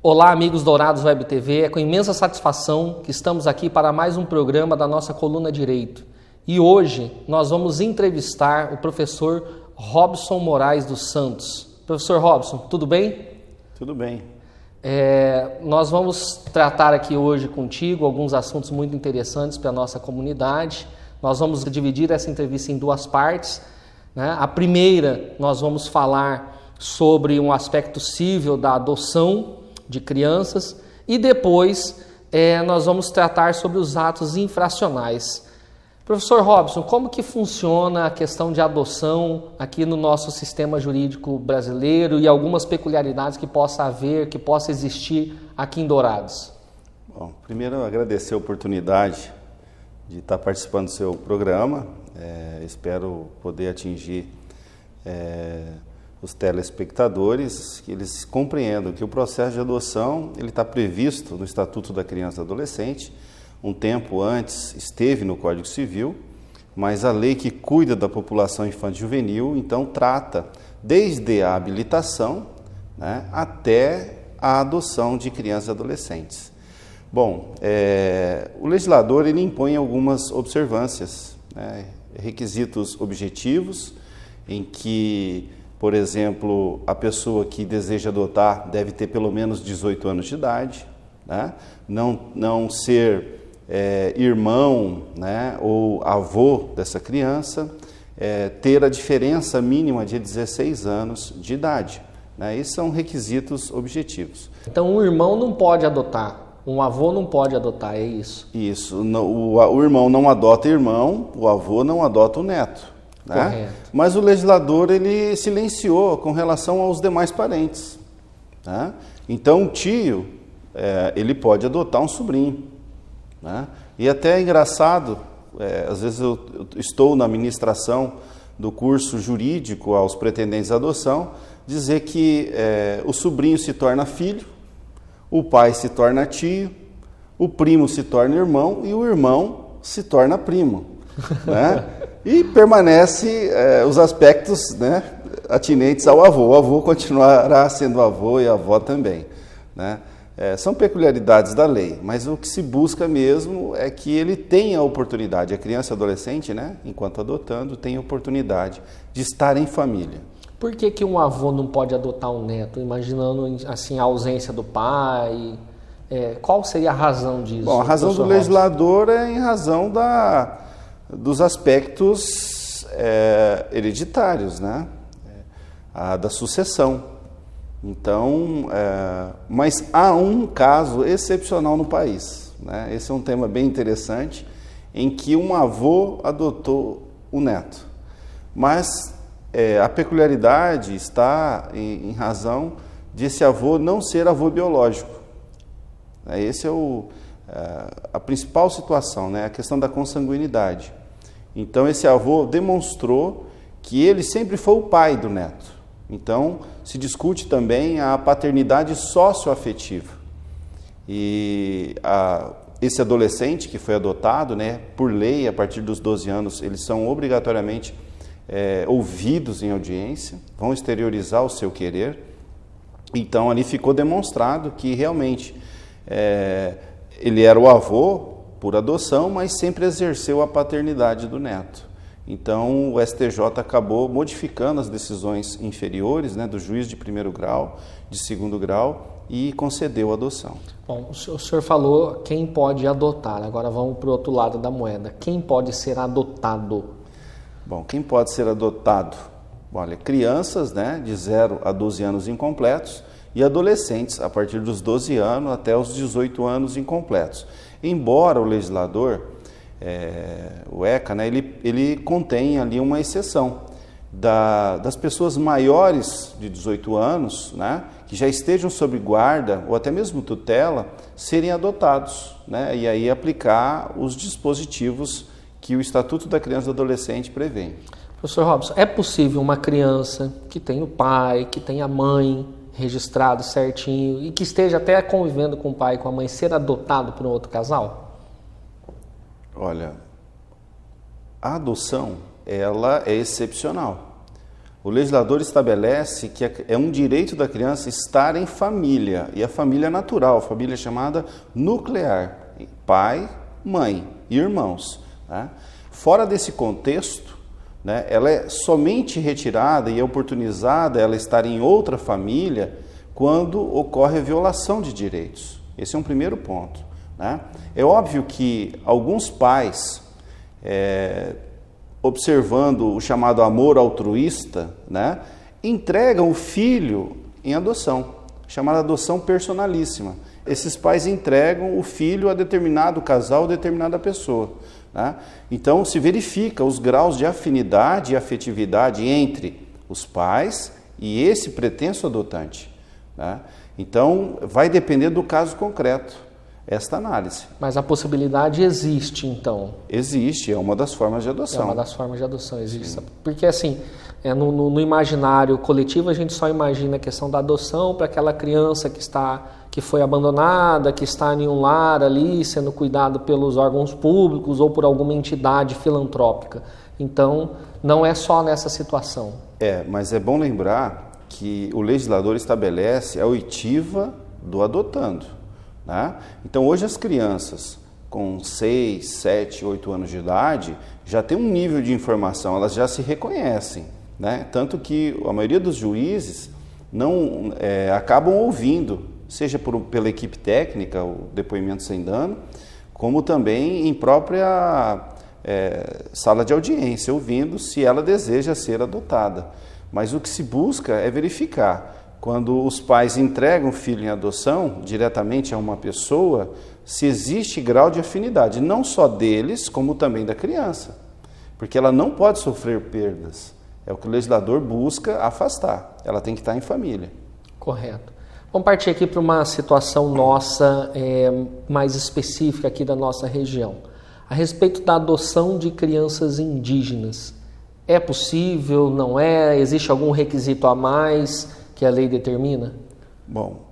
Olá, amigos Dourados Web TV, é com imensa satisfação que estamos aqui para mais um programa da nossa coluna Direito. E hoje nós vamos entrevistar o professor Robson Moraes dos Santos. Professor Robson, tudo bem? Tudo bem. Nós vamos tratar aqui hoje contigo alguns assuntos muito interessantes para a nossa comunidade. Nós vamos dividir essa entrevista em duas partes, né? A primeira, nós vamos falar sobre um aspecto civil da adoção de crianças e depois nós vamos tratar sobre os atos infracionais. Professor Robson, como que funciona a questão de adoção aqui no nosso sistema jurídico brasileiro e algumas peculiaridades que possa haver, que possa existir aqui em Dourados? Bom, primeiro agradecer a oportunidade de estar participando do seu programa. Espero poder atingir os telespectadores, que eles compreendam que o processo de adoção ele está previsto no Estatuto da Criança e do Adolescente. Um tempo antes esteve no Código Civil, mas a lei que cuida da população infantil e juvenil, então trata desde a habilitação, né, até a adoção de crianças e adolescentes. Bom, o legislador ele impõe algumas observâncias, né, requisitos objetivos, em que, por exemplo, a pessoa que deseja adotar deve ter pelo menos 18 anos de idade, né? Não ser irmão, né, ou avô dessa criança, ter a diferença mínima de 16 anos de idade, né? Esses são requisitos objetivos. Então, um irmão não pode adotar, um avô não pode adotar, é isso? Isso, o irmão não adota irmão, o avô não adota o neto. Né? Mas o legislador ele silenciou com relação aos demais parentes. Né? Então, o tio ele pode adotar um sobrinho. Né? E até é engraçado, às vezes eu estou na administração do curso jurídico aos pretendentes à adoção, dizer que o sobrinho se torna filho, o pai se torna tio, o primo se torna irmão e o irmão se torna primo. Né? E permanece os aspectos, né, atinentes ao avô. O avô continuará sendo avô e a avó também. Né? São peculiaridades da lei, mas o que se busca mesmo é que ele tenha a oportunidade, a criança e adolescente, né, enquanto adotando, tem a oportunidade de estar em família. Por que um avô não pode adotar um neto, imaginando assim, a ausência do pai? Qual seria a razão disso? Bom, a razão do legislador é em razão dos aspectos hereditários, né? Da sucessão. Então, mas há um caso excepcional no país, né? Esse é um tema bem interessante, em que um avô adotou o neto. Mas a peculiaridade está em razão de esse avô não ser avô biológico. Esse é a principal situação, né? A questão da consanguinidade. Então, esse avô demonstrou que ele sempre foi o pai do neto. Então, se discute também a paternidade socioafetiva. E esse adolescente que foi adotado, né, por lei, a partir dos 12 anos, eles são obrigatoriamente ouvidos em audiência, vão exteriorizar o seu querer. Então, ali ficou demonstrado que realmente ele era o avô por adoção, mas sempre exerceu a paternidade do neto. Então, o STJ acabou modificando as decisões inferiores, né, do juiz de primeiro grau, de segundo grau, e concedeu a adoção. Bom, o senhor falou quem pode adotar, agora vamos para o outro lado da moeda. Quem pode ser adotado? Bom, quem pode ser adotado? Olha, crianças, né, de 0 a 12 anos incompletos e adolescentes a partir dos 12 anos até os 18 anos incompletos. Embora o legislador, o ECA, né, ele contém ali uma exceção das pessoas maiores de 18 anos, né, que já estejam sob guarda ou até mesmo tutela, serem adotados, né, e aí aplicar os dispositivos que o Estatuto da Criança e do Adolescente prevê. Professor Robson, é possível uma criança que tem o pai, que tem a mãe registrado certinho e que esteja até convivendo com o pai e com a mãe ser adotado por um outro casal? Olha, a adoção, ela é excepcional. O legislador estabelece que é um direito da criança estar em família, e a família natural, a família chamada nuclear, pai, mãe e irmãos. Né? Fora desse contexto, né, ela é somente retirada e oportunizada ela estar em outra família quando ocorre a violação de direitos. Esse é um primeiro ponto. Né? É óbvio que alguns pais, observando o chamado amor altruísta, né, entregam o filho em adoção, chamada adoção personalíssima. Esses pais entregam o filho a determinado casal, a determinada pessoa. Né? Então, se verifica os graus de afinidade e afetividade entre os pais e esse pretenso adotante. Né? Então, vai depender do caso concreto esta análise. Mas a possibilidade existe, então? Existe, é uma das formas de adoção. É uma das formas de adoção, existe. Sim. Porque, assim, no imaginário coletivo, a gente só imagina a questão da adoção para aquela criança que foi abandonada, que está em um lar ali, sendo cuidado pelos órgãos públicos ou por alguma entidade filantrópica. Então, não é só nessa situação. Mas é bom lembrar que o legislador estabelece a oitiva do adotando. Né? Então, hoje as crianças com 6, 7, 8 anos de idade já têm um nível de informação, elas já se reconhecem. Né? Tanto que a maioria dos juízes não acabam ouvindo, seja pela equipe técnica, o depoimento sem dano, como também em própria sala de audiência, ouvindo se ela deseja ser adotada. Mas o que se busca é verificar, quando os pais entregam o filho em adoção diretamente a uma pessoa, se existe grau de afinidade, não só deles, como também da criança. Porque ela não pode sofrer perdas. É o que o legislador busca afastar. Ela tem que estar em família. Correto. Vamos partir aqui para uma situação nossa, mais específica aqui da nossa região. A respeito da adoção de crianças indígenas. É possível? Não é? Existe algum requisito a mais que a lei determina? Bom,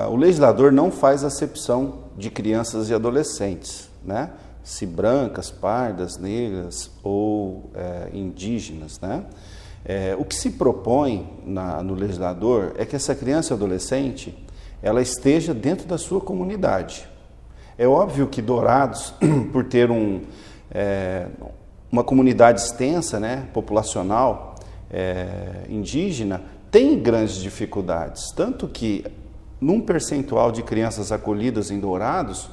o legislador não faz acepção de crianças e adolescentes, né? Se brancas, pardas, negras ou indígenas, né? O que se propõe no legislador é que essa criança e adolescente ela esteja dentro da sua comunidade. É óbvio que Dourados, por ter uma comunidade extensa, né, populacional, indígena, tem grandes dificuldades, tanto que num percentual de crianças acolhidas em Dourados,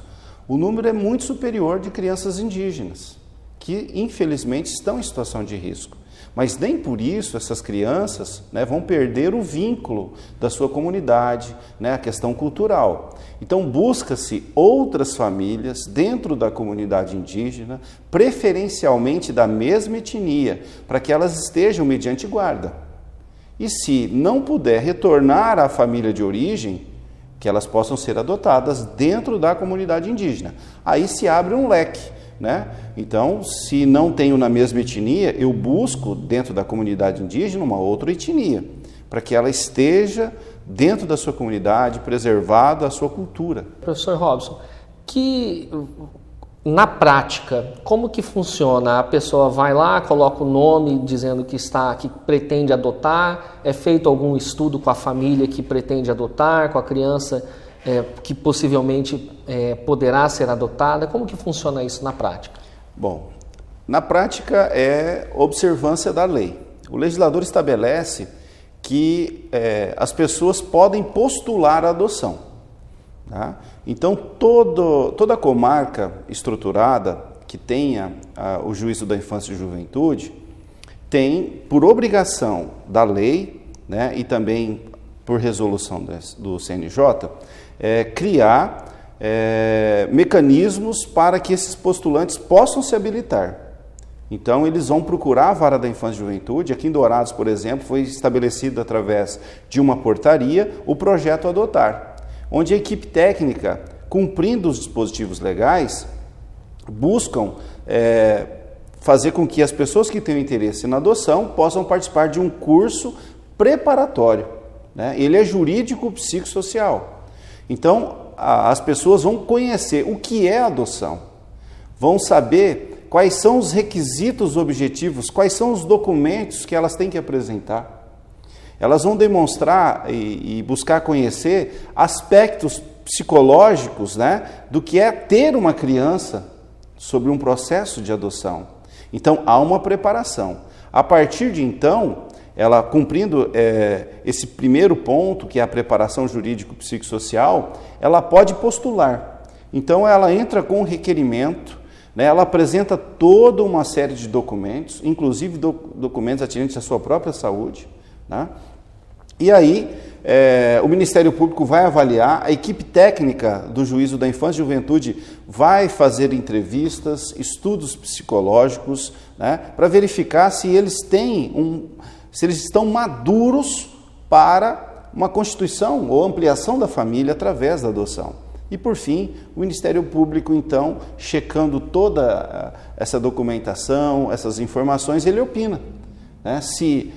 o número é muito superior de crianças indígenas, que infelizmente estão em situação de risco. Mas nem por isso essas crianças, né, vão perder o vínculo da sua comunidade, né, a questão cultural. Então busca-se outras famílias dentro da comunidade indígena, preferencialmente da mesma etnia, para que elas estejam mediante guarda. E se não puder retornar à família de origem, que elas possam ser adotadas dentro da comunidade indígena. Aí se abre um leque, né? Então, se não tenho na mesma etnia, eu busco dentro da comunidade indígena uma outra etnia, para que ela esteja dentro da sua comunidade, preservada a sua cultura. Professor Robson, na prática, como que funciona? A pessoa vai lá, coloca o nome dizendo que pretende adotar, é feito algum estudo com a família que pretende adotar, com a criança que possivelmente poderá ser adotada. Como que funciona isso na prática? Bom, na prática é observância da lei. O legislador estabelece que as pessoas podem postular a adoção. Tá? Então, toda comarca estruturada que tenha o juízo da infância e juventude tem, por obrigação da lei, né, e também por resolução do CNJ, criar mecanismos para que esses postulantes possam se habilitar. Então, eles vão procurar a Vara da Infância e Juventude. Aqui em Dourados, por exemplo, foi estabelecido através de uma portaria o projeto Adotar, onde a equipe técnica, cumprindo os dispositivos legais, buscam fazer com que as pessoas que têm interesse na adoção possam participar de um curso preparatório. Né? Ele é jurídico-psicossocial. Então, as pessoas vão conhecer o que é adoção, vão saber quais são os requisitos objetivos, quais são os documentos que elas têm que apresentar. Elas vão demonstrar e buscar conhecer aspectos psicológicos, né, do que é ter uma criança sobre um processo de adoção. Então, há uma preparação. A partir de então, ela cumprindo esse primeiro ponto, que é a preparação jurídico-psicossocial, ela pode postular. Então, ela entra com um requerimento, né, ela apresenta toda uma série de documentos, inclusive documentos atinentes à sua própria saúde, né? E aí, o Ministério Público vai avaliar, a equipe técnica do Juízo da Infância e Juventude vai fazer entrevistas, estudos psicológicos, né, para verificar se eles se eles estão maduros para uma constituição ou ampliação da família através da adoção. E, por fim, o Ministério Público, então, checando toda essa documentação, essas informações, ele opina, né, se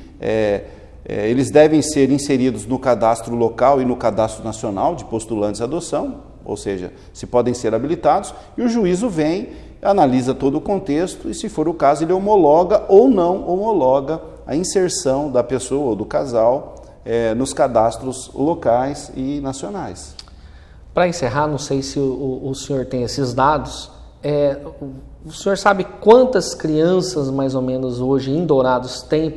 eles devem ser inseridos no cadastro local e no cadastro nacional de postulantes à adoção, ou seja, se podem ser habilitados, e o juízo vem, analisa todo o contexto e, se for o caso, ele homologa ou não homologa a inserção da pessoa ou do casal nos cadastros locais e nacionais. Para encerrar, não sei se o senhor tem esses dados, o senhor sabe quantas crianças, mais ou menos, hoje em Dourados tem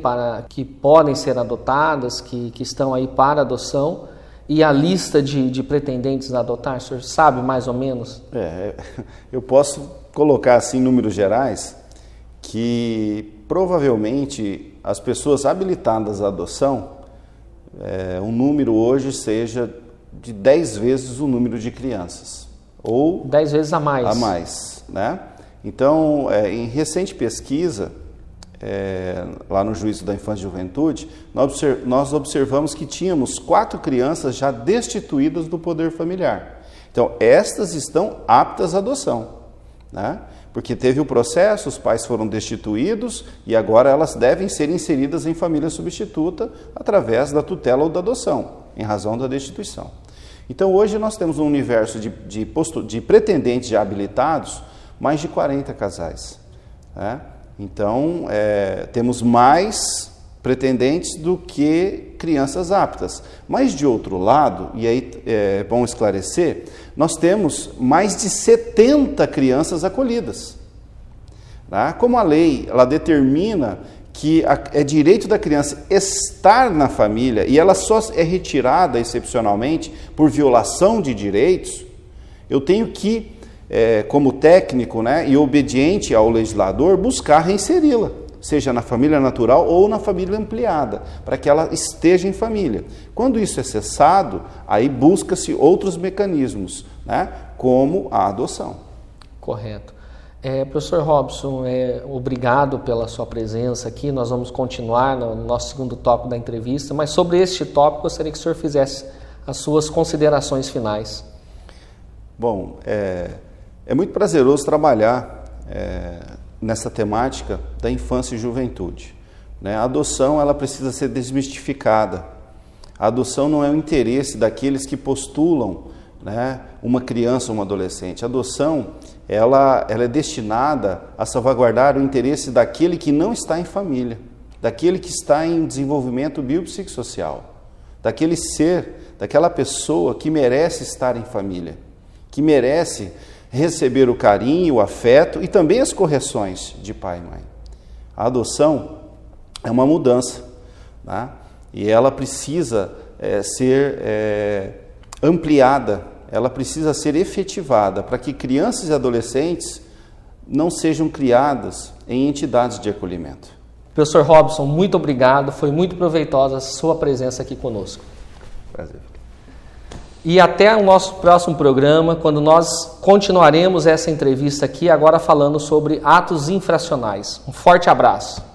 que podem ser adotadas, que estão aí para adoção, e a lista de pretendentes a adotar? O senhor sabe mais ou menos? Eu posso colocar assim em números gerais que provavelmente as pessoas habilitadas à adoção, o número hoje seja de 10 vezes o número de crianças. Ou 10 vezes a mais. A mais, né? Então, em recente pesquisa, lá no Juízo da Infância e Juventude, nós observamos que tínhamos 4 crianças já destituídas do poder familiar. Então, estas estão aptas à adoção, né? Porque teve o processo, os pais foram destituídos e agora elas devem ser inseridas em família substituta através da tutela ou da adoção, em razão da destituição. Então, hoje nós temos um universo de pretendentes já habilitados, mais de 40 casais, né? Então, temos mais pretendentes do que crianças aptas. Mas, de outro lado, e aí é bom esclarecer, nós temos mais de 70 crianças acolhidas, né? Como a lei ela determina que é direito da criança estar na família e ela só é retirada excepcionalmente por violação de direitos, eu tenho que, como técnico, né, e obediente ao legislador, buscar reinseri-la, seja na família natural ou na família ampliada, para que ela esteja em família. Quando isso é cessado, aí busca-se outros mecanismos, né, como a adoção. Correto. Professor Robson, obrigado pela sua presença aqui. Nós vamos continuar no nosso segundo tópico da entrevista, mas sobre este tópico, gostaria que o senhor fizesse as suas considerações finais. Bom, é muito prazeroso trabalhar nessa temática da infância e juventude, né? A adoção ela precisa ser desmistificada. A adoção não é o interesse daqueles que postulam, né, uma criança ou um adolescente. A adoção ela é destinada a salvaguardar o interesse daquele que não está em família, daquele que está em desenvolvimento biopsicossocial, daquele ser, daquela pessoa que merece estar em família, que merece receber o carinho, o afeto e também as correções de pai e mãe. A adoção é uma mudança, né? E ela precisa ser ampliada, ela precisa ser efetivada para que crianças e adolescentes não sejam criadas em entidades de acolhimento. Professor Robson, muito obrigado, foi muito proveitosa a sua presença aqui conosco. Prazer. E até o nosso próximo programa, quando nós continuaremos essa entrevista aqui, agora falando sobre atos infracionais. Um forte abraço.